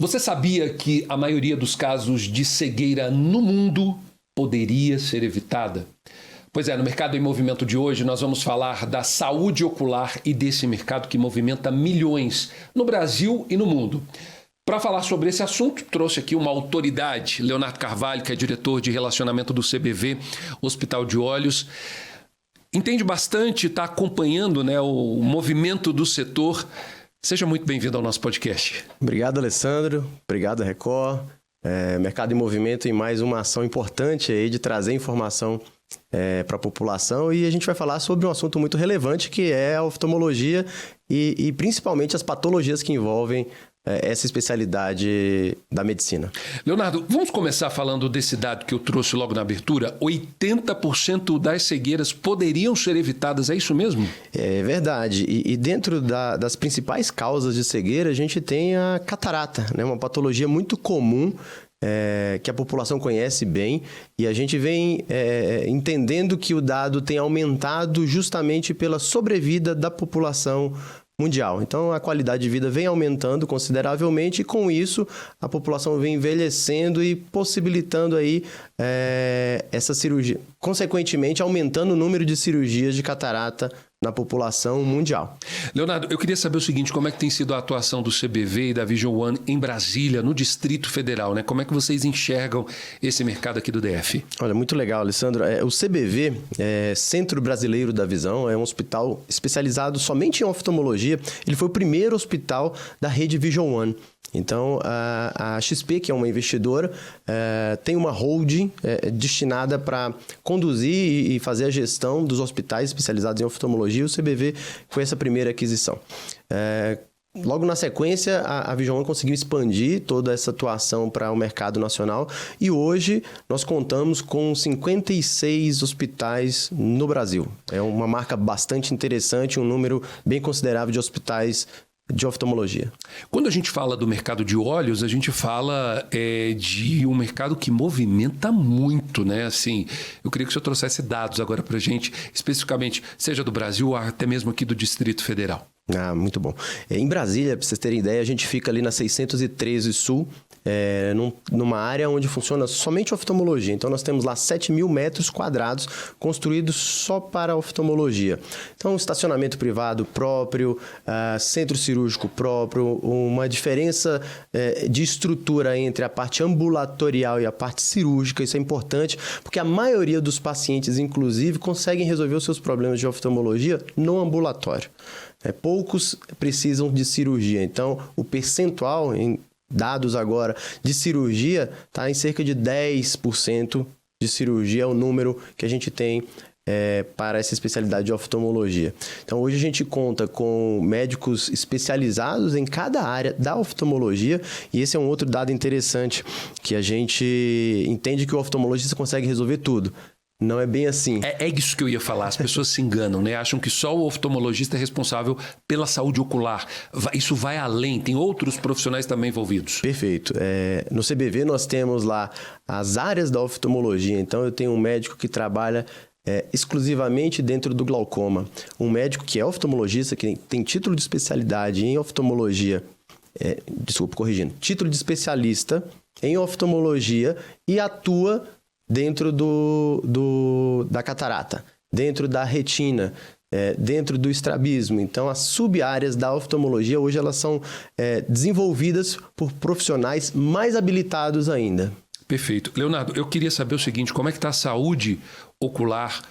Você sabia que a maioria dos casos de cegueira no mundo poderia ser evitada? Pois é, no Mercado em Movimento de hoje nós vamos falar da saúde ocular e desse mercado que movimenta milhões no Brasil e no mundo. Para falar sobre esse assunto, trouxe aqui uma autoridade, Leonardo Carvalho, que é diretor de relacionamento do CBV, Hospital de Olhos. Entende bastante, está acompanhando, o movimento do setor. Seja muito bem-vindo ao nosso podcast. Obrigado, Alessandro. Obrigado, Record. Mercado em Movimento em mais uma ação importante aí de trazer informação para a população, e a gente vai falar sobre um assunto muito relevante que é a oftalmologia e principalmente as patologias que envolvem essa especialidade da medicina. Leonardo, vamos começar falando desse dado que eu trouxe logo na abertura. 80% das cegueiras poderiam ser evitadas, é isso mesmo? É verdade. E dentro das principais causas de cegueira, a gente tem a catarata, uma patologia muito comum, que a população conhece bem, e a gente vem entendendo que o dado tem aumentado justamente pela sobrevida da população mundial. Então, a qualidade de vida vem aumentando consideravelmente e, com isso, a população vem envelhecendo e possibilitando aí essa cirurgia. Consequentemente, aumentando o número de cirurgias de catarata na população mundial. Leonardo, eu queria saber o seguinte, como é que tem sido a atuação do CBV e da Vision One em Brasília, no Distrito Federal, Como é que vocês enxergam esse mercado aqui do DF? Olha, muito legal, Alessandro. O CBV, Centro Brasileiro da Visão, é um hospital especializado somente em oftalmologia. Ele foi o primeiro hospital da rede Vision One. Então, a XP, que é uma investidora, tem uma holding destinada para conduzir e fazer a gestão dos hospitais especializados em oftalmologia. O CBV foi essa primeira aquisição. Logo na sequência, a Vision One conseguiu expandir toda essa atuação para o mercado nacional e hoje nós contamos com 56 hospitais no Brasil. É uma marca bastante interessante, um número bem considerável de hospitais de oftalmologia. Quando a gente fala do mercado de olhos, a gente fala de um mercado que movimenta muito, Assim, eu queria que o senhor trouxesse dados agora para a gente, especificamente, seja do Brasil ou até mesmo aqui do Distrito Federal. Muito bom. Em Brasília, para vocês terem ideia, a gente fica ali na 613 Sul, numa área onde funciona somente oftalmologia. Então, nós temos lá 7.000 metros quadrados construídos só para oftalmologia. Então, estacionamento privado próprio, centro cirúrgico próprio, uma diferença de estrutura entre a parte ambulatorial e a parte cirúrgica. Isso é importante, porque a maioria dos pacientes, inclusive, conseguem resolver os seus problemas de oftalmologia no ambulatório. Poucos precisam de cirurgia. Então, o percentual em dados agora de cirurgia está em cerca de 10% de cirurgia, é o número que a gente tem para essa especialidade de oftalmologia. Então, hoje a gente conta com médicos especializados em cada área da oftalmologia, e esse é um outro dado interessante, que a gente entende que o oftalmologista consegue resolver tudo. Não é bem assim. É isso que eu ia falar. As pessoas se enganam, Acham que só o oftalmologista é responsável pela saúde ocular. Isso vai além. Tem outros profissionais também envolvidos. Perfeito. No CBV nós temos lá as áreas da oftalmologia. Então eu tenho um médico que trabalha exclusivamente dentro do glaucoma. Um médico que é oftalmologista, que tem título de especialidade em oftalmologia. Título de especialista em oftalmologia e atua dentro da catarata, dentro da retina, dentro do estrabismo. Então, as sub-áreas da oftalmologia, hoje, elas são desenvolvidas por profissionais mais habilitados ainda. Perfeito. Leonardo, eu queria saber o seguinte, como é que está a saúde ocular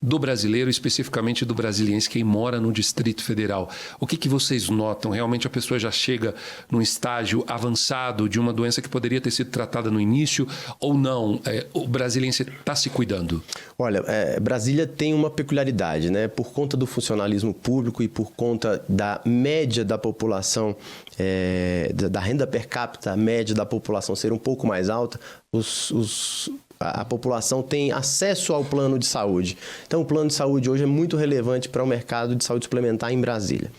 do brasileiro, especificamente do brasiliense, quem mora no Distrito Federal? O que vocês notam? Realmente a pessoa já chega num estágio avançado de uma doença que poderia ter sido tratada no início ou não? O brasiliense está se cuidando? Olha, Brasília tem uma peculiaridade, Por conta do funcionalismo público e por conta da média da população, da renda per capita média da população ser um pouco mais alta, a população tem acesso ao plano de saúde. Então, o plano de saúde hoje é muito relevante para o mercado de saúde suplementar em Brasília.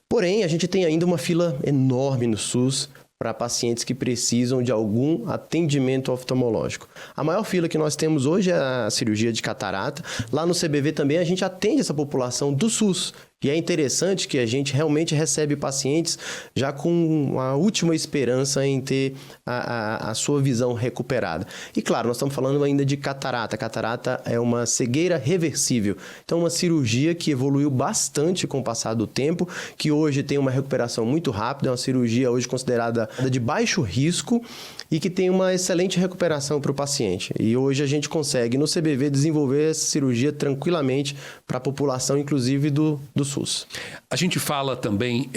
Porém, a gente tem ainda uma fila enorme no SUS para pacientes que precisam de algum atendimento oftalmológico. A maior fila que nós temos hoje é a cirurgia de catarata. Lá no CBV também a gente atende essa população do SUS. E é interessante que a gente realmente recebe pacientes já com a última esperança em ter a sua visão recuperada. E claro, nós estamos falando ainda de catarata. Catarata é uma cegueira reversível. Então, uma cirurgia que evoluiu bastante com o passar do tempo, que hoje tem uma recuperação muito rápida, é uma cirurgia hoje considerada de baixo risco e que tem uma excelente recuperação para o paciente. E hoje a gente consegue, no CBV, desenvolver essa cirurgia tranquilamente para a população, inclusive do SUS. A gente fala também,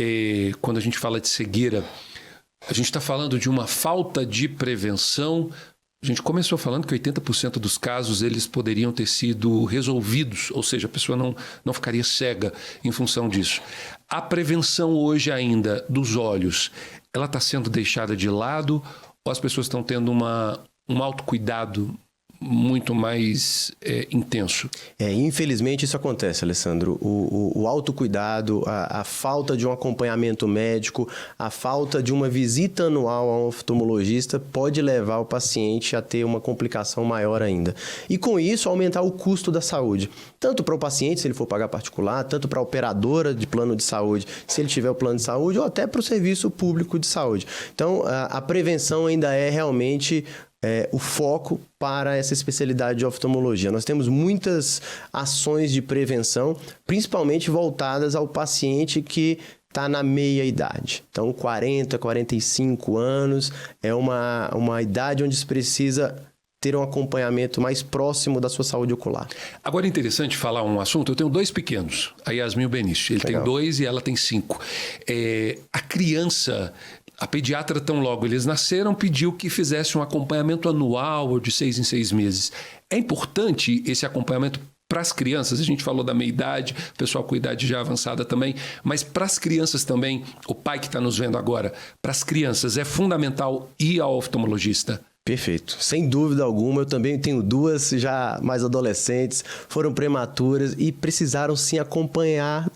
quando a gente fala de cegueira, a gente está falando de uma falta de prevenção. A gente começou falando que 80% dos casos eles poderiam ter sido resolvidos, ou seja, a pessoa não ficaria cega em função disso. A prevenção hoje ainda dos olhos, ela está sendo deixada de lado ou as pessoas estão tendo um autocuidado muito mais intenso? Infelizmente isso acontece, Alessandro. O autocuidado, a falta de um acompanhamento médico, a falta de uma visita anual a um oftalmologista pode levar o paciente a ter uma complicação maior ainda. E com isso aumentar o custo da saúde. Tanto para o paciente, se ele for pagar particular, tanto para a operadora de plano de saúde, se ele tiver o plano de saúde, ou até para o serviço público de saúde. Então, a prevenção ainda é realmente o foco para essa especialidade de oftalmologia. Nós temos muitas ações de prevenção, principalmente voltadas ao paciente que está na meia-idade. Então, 40, 45 anos é uma idade onde se precisa ter um acompanhamento mais próximo da sua saúde ocular. Agora é interessante falar um assunto. Eu tenho 2 pequenos, a Yasmin e o Benício. Ele Legal. tem 2 e ela tem 5. A criança... A pediatra, tão logo eles nasceram, pediu que fizesse um acompanhamento anual ou de 6 em 6 meses. É importante esse acompanhamento para as crianças? A gente falou da meia-idade, o pessoal com idade já avançada também, mas para as crianças também, o pai que está nos vendo agora, para as crianças é fundamental ir ao oftalmologista? Perfeito. Sem dúvida alguma, eu também tenho 2 já mais adolescentes, foram prematuras e precisaram sim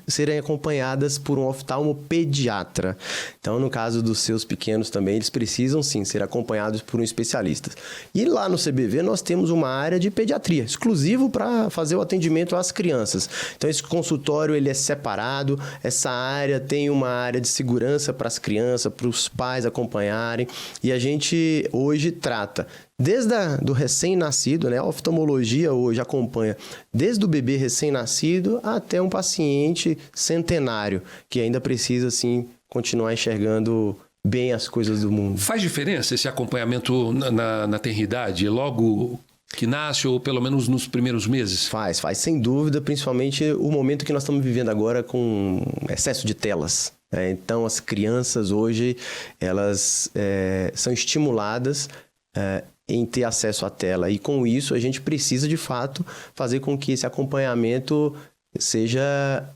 serem acompanhadas por um oftalmopediatra. Então, no caso dos seus pequenos também, eles precisam sim ser acompanhados por um especialista. E lá no CBV nós temos uma área de pediatria, exclusivo para fazer o atendimento às crianças. Então, esse consultório ele é separado, essa área tem uma área de segurança para as crianças, para os pais acompanharem, e a gente hoje trata desde do recém-nascido, né? A oftalmologia hoje acompanha desde o bebê recém-nascido até um paciente centenário, que ainda precisa, assim, continuar enxergando bem as coisas do mundo. Faz diferença esse acompanhamento na tenridade, logo que nasce ou pelo menos nos primeiros meses? Faz sem dúvida, principalmente o momento que nós estamos vivendo agora com excesso de telas. Então, as crianças hoje, elas são estimuladas em ter acesso à tela. E com isso, a gente precisa, de fato, fazer com que esse acompanhamento seja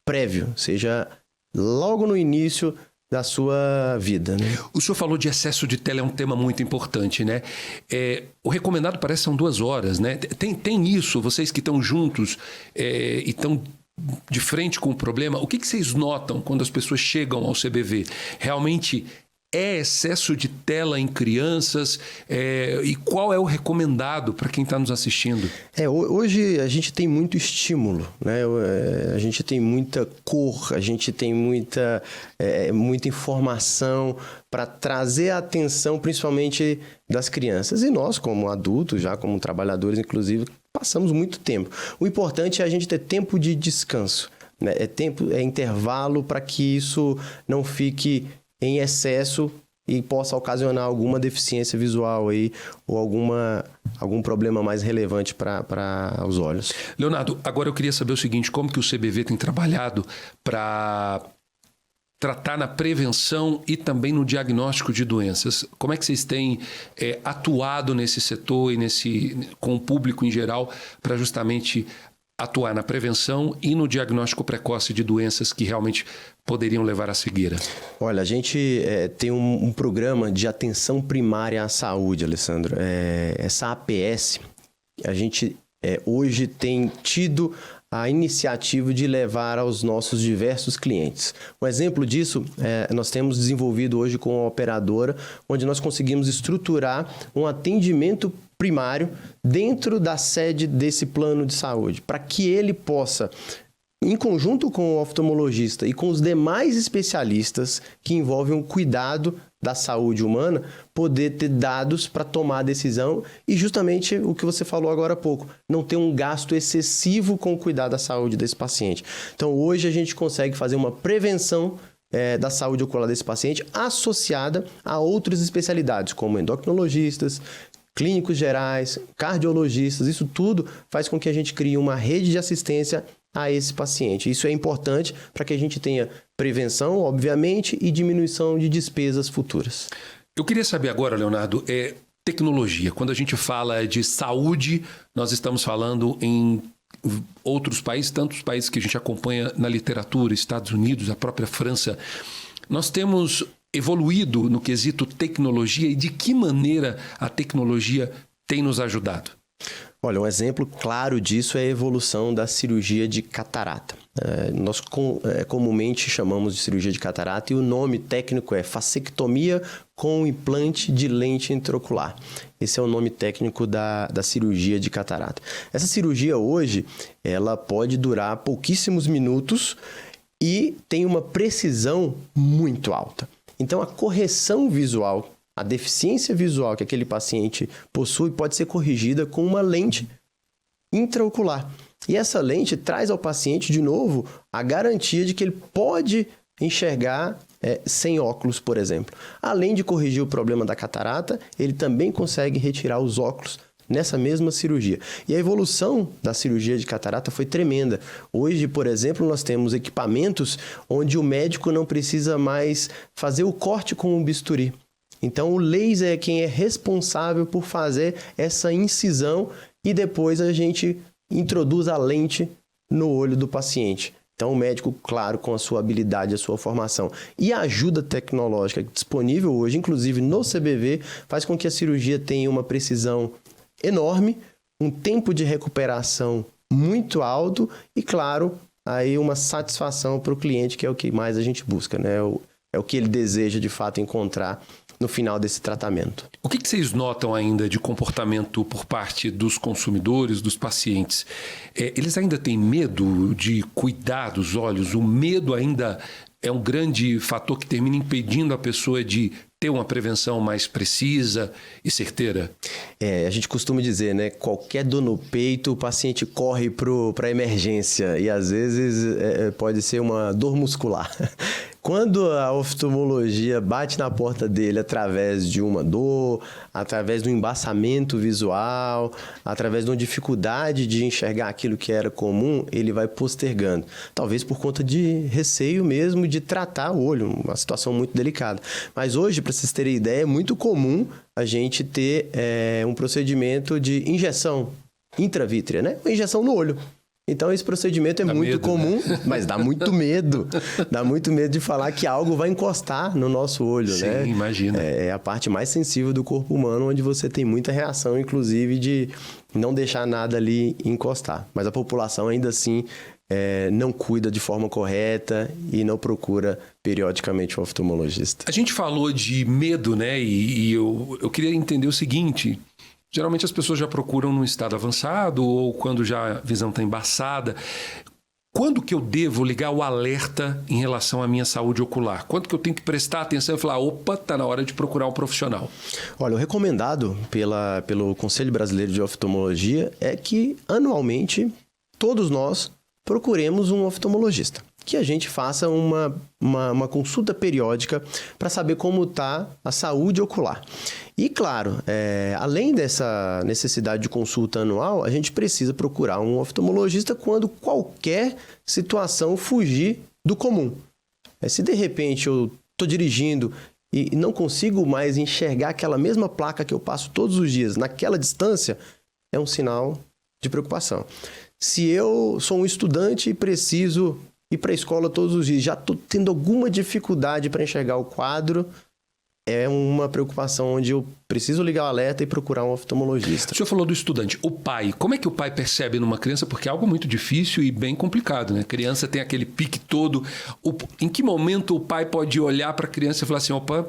prévio, seja logo no início da sua vida, né? O senhor falou de excesso de tela, é um tema muito importante, né? O recomendado parece que são 2 horas, né? Tem isso, vocês que estão juntos e estão de frente com o problema, o que vocês notam quando as pessoas chegam ao CBV? Realmente é excesso de tela em crianças? E qual é o recomendado para quem está nos assistindo? Hoje a gente tem muito estímulo, né? A gente tem muita cor, a gente tem muita informação para trazer a atenção, principalmente das crianças. E nós, como adultos, já como trabalhadores, inclusive, passamos muito tempo. O importante é a gente ter tempo de descanso, né? É intervalo para que isso não fique em excesso e possa ocasionar alguma deficiência visual aí, ou algum problema mais relevante para os olhos. Leonardo, agora eu queria saber o seguinte, como que o CBV tem trabalhado para tratar na prevenção e também no diagnóstico de doenças? Como é que vocês têm atuado nesse setor e com o público em geral para justamente atuar na prevenção e no diagnóstico precoce de doenças que realmente poderiam levar à cegueira? Olha, a gente tem um programa de atenção primária à saúde, Alessandro. Essa APS, a gente hoje tem tido a iniciativa de levar aos nossos diversos clientes. Um exemplo disso, nós temos desenvolvido hoje com a operadora, onde nós conseguimos estruturar um atendimento primário dentro da sede desse plano de saúde, para que ele possa em conjunto com o oftalmologista e com os demais especialistas que envolvem o cuidado da saúde humana, poder ter dados para tomar a decisão e justamente o que você falou agora há pouco, não ter um gasto excessivo com o cuidado da saúde desse paciente. Então, hoje a gente consegue fazer uma prevenção da saúde ocular desse paciente associada a outras especialidades, como endocrinologistas, clínicos gerais, cardiologistas. Isso tudo faz com que a gente crie uma rede de assistência a esse paciente. Isso é importante para que a gente tenha prevenção, obviamente, e diminuição de despesas futuras. Eu queria saber agora, Leonardo, tecnologia. Quando a gente fala de saúde, nós estamos falando em outros países, tantos países que a gente acompanha na literatura, Estados Unidos, a própria França. Nós temos evoluído no quesito tecnologia e de que maneira a tecnologia tem nos ajudado? Olha, um exemplo claro disso é a evolução da cirurgia de catarata. Nós comumente chamamos de cirurgia de catarata e o nome técnico é fasectomia com implante de lente intraocular. Esse é o nome técnico da cirurgia de catarata. Essa cirurgia hoje, ela pode durar pouquíssimos minutos e tem uma precisão muito alta. Então, a correção visual, a deficiência visual que aquele paciente possui pode ser corrigida com uma lente intraocular. E essa lente traz ao paciente, de novo, a garantia de que ele pode enxergar sem óculos, por exemplo. Além de corrigir o problema da catarata, ele também consegue retirar os óculos nessa mesma cirurgia. E a evolução da cirurgia de catarata foi tremenda. Hoje, por exemplo, nós temos equipamentos onde o médico não precisa mais fazer o corte com um bisturi. Então, o laser é quem é responsável por fazer essa incisão e depois a gente introduz a lente no olho do paciente. Então, o médico, claro, com a sua habilidade, a sua formação e a ajuda tecnológica disponível hoje, inclusive no CBV, faz com que a cirurgia tenha uma precisão enorme, um tempo de recuperação muito alto e, claro, aí uma satisfação para o cliente, que é o que mais a gente busca, né? É o que ele deseja, de fato, encontrar no final desse tratamento. O que vocês notam ainda de comportamento por parte dos consumidores, dos pacientes? Eles ainda têm medo de cuidar dos olhos? O medo ainda é um grande fator que termina impedindo a pessoa de ter uma prevenção mais precisa e certeira? A gente costuma dizer, né? Qualquer dor no peito, o paciente corre para a emergência e às vezes pode ser uma dor muscular. Quando a oftalmologia bate na porta dele através de uma dor, através do embaçamento visual, através de uma dificuldade de enxergar aquilo que era comum, ele vai postergando. Talvez por conta de receio mesmo de tratar o olho, uma situação muito delicada. Mas hoje, para vocês terem ideia, é muito comum a gente ter um procedimento de injeção intravítrea, né? Uma injeção no olho. Então, esse procedimento é muito comum, né? Mas dá muito medo. Dá muito medo de falar que algo vai encostar no nosso olho, né? Sim, imagina. É a parte mais sensível do corpo humano, onde você tem muita reação, inclusive, de não deixar nada ali encostar. Mas a população, ainda assim, não cuida de forma correta e não procura periodicamente o oftalmologista. A gente falou de medo, né? E eu queria entender o seguinte... Geralmente as pessoas já procuram num estado avançado ou quando já a visão está embaçada. Quando que eu devo ligar o alerta em relação à minha saúde ocular? Quando que eu tenho que prestar atenção e falar, opa, está na hora de procurar um profissional? Olha, o recomendado pelo Conselho Brasileiro de Oftalmologia é que anualmente todos nós procuremos um oftalmologista. Que a gente faça uma consulta periódica para saber como está a saúde ocular. E, claro, além dessa necessidade de consulta anual, a gente precisa procurar um oftalmologista quando qualquer situação fugir do comum. Se, de repente, eu estou dirigindo e não consigo mais enxergar aquela mesma placa que eu passo todos os dias naquela distância, é um sinal de preocupação. Se eu sou um estudante e preciso ir para a escola todos os dias, já estou tendo alguma dificuldade para enxergar o quadro, é uma preocupação onde eu preciso ligar o alerta e procurar um oftalmologista. O senhor falou do estudante. O pai, como é que o pai percebe numa criança? Porque é algo muito difícil e bem complicado, né? A criança tem aquele pique todo. Em que momento o pai pode olhar para a criança e falar assim, opa,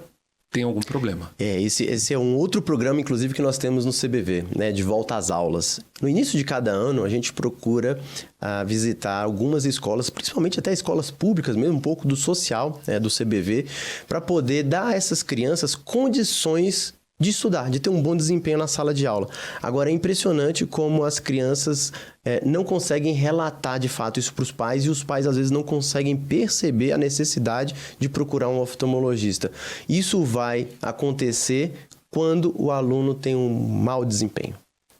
tem algum problema. Esse é um outro programa, inclusive, que nós temos no CBV, né, de volta às aulas. No início de cada ano, a gente procura visitar algumas escolas, principalmente até escolas públicas, mesmo um pouco do social, do CBV, para poder dar a essas crianças condições de estudar, de ter um bom desempenho na sala de aula. Agora, é impressionante como as crianças não conseguem relatar de fato isso para os pais e os pais, às vezes, não conseguem perceber a necessidade de procurar um oftalmologista. Isso vai acontecer quando o aluno tem um mau desempenho.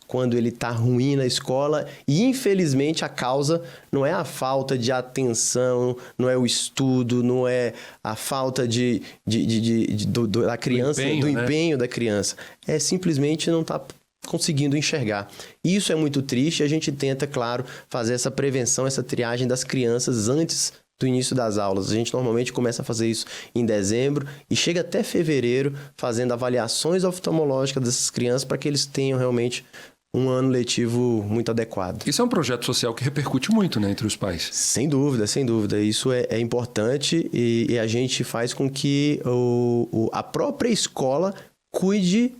Quando ele está ruim na escola e, infelizmente, a causa não é a falta de atenção, não é o estudo, não é a falta da criança, do empenho da criança. É simplesmente não estar conseguindo enxergar. Isso é muito triste e a gente tenta, claro, fazer essa prevenção, essa triagem das crianças antes do início das aulas. A gente normalmente começa a fazer isso em dezembro e chega até fevereiro fazendo avaliações oftalmológicas dessas crianças para que eles tenham realmente um ano letivo muito adequado. Isso é um projeto social que repercute muito, né, entre os pais. Sem dúvida, sem dúvida. Isso é importante e a gente faz com que a própria escola cuide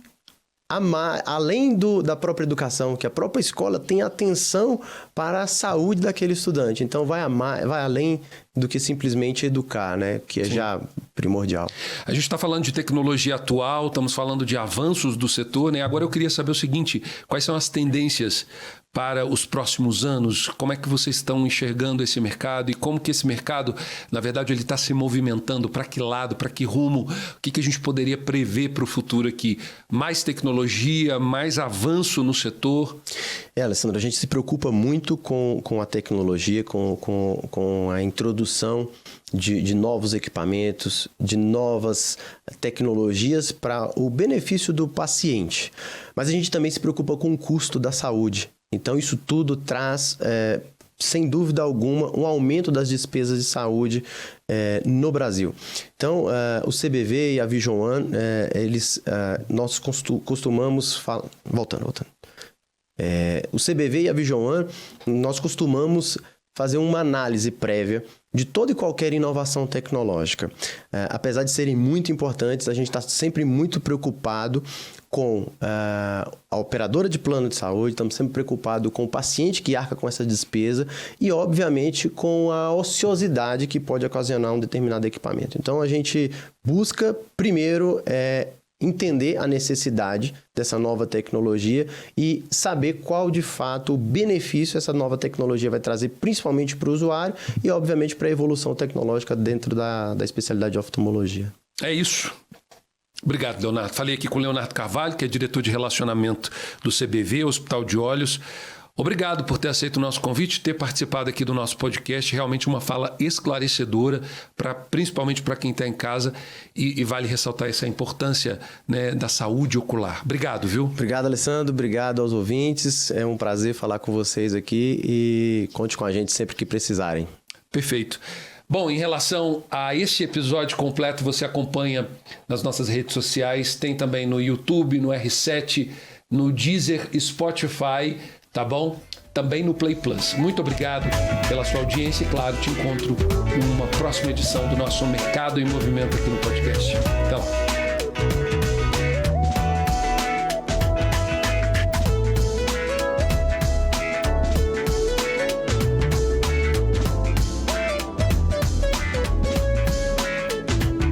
além da própria educação, que a própria escola tenha atenção para a saúde daquele estudante. Então, vai além do que simplesmente educar, né? Que é Sim. já primordial. A gente está falando de tecnologia atual, estamos falando de avanços do setor, né? Agora eu queria saber o seguinte, quais são as tendências para os próximos anos? Como é que vocês estão enxergando esse mercado e como que esse mercado, na verdade, ele está se movimentando? Para que lado, para que rumo? O que a gente poderia prever para o futuro aqui? Mais tecnologia, mais avanço no setor? Alessandro, a gente se preocupa muito com a tecnologia, com a introdução de novos equipamentos, de novas tecnologias para o benefício do paciente. Mas a gente também se preocupa com o custo da saúde. Então, isso tudo traz, sem dúvida alguma, um aumento das despesas de saúde no Brasil. Então, o CBV e a Vision One, nós costumamos... Voltando. O CBV e a Vision One, nós costumamos fazer uma análise prévia de toda e qualquer inovação tecnológica. Apesar de serem muito importantes, a gente está sempre muito preocupado com a operadora de plano de saúde, estamos sempre preocupados com o paciente que arca com essa despesa e, obviamente, com a ociosidade que pode ocasionar um determinado equipamento. Então, a gente busca, primeiro, entender a necessidade dessa nova tecnologia e saber qual, de fato, o benefício essa nova tecnologia vai trazer, principalmente para o usuário e, obviamente, para a evolução tecnológica dentro da especialidade de oftalmologia. É isso. Obrigado, Leonardo. Falei aqui com o Leonardo Carvalho, que é diretor de relacionamento do CBV, Hospital de Olhos. Obrigado por ter aceito o nosso convite, ter participado aqui do nosso podcast. Realmente uma fala esclarecedora, principalmente para quem está em casa. E vale ressaltar essa importância, né, da saúde ocular. Obrigado, viu? Obrigado, Alessandro. Obrigado aos ouvintes. É um prazer falar com vocês aqui e conte com a gente sempre que precisarem. Perfeito. Bom, em relação a este episódio completo, você acompanha nas nossas redes sociais. Tem também no YouTube, no R7, no Deezer, Spotify, tá bom? Também no Play Plus. Muito obrigado pela sua audiência e, claro, te encontro numa próxima edição do nosso Mercado em Movimento aqui no podcast. Então,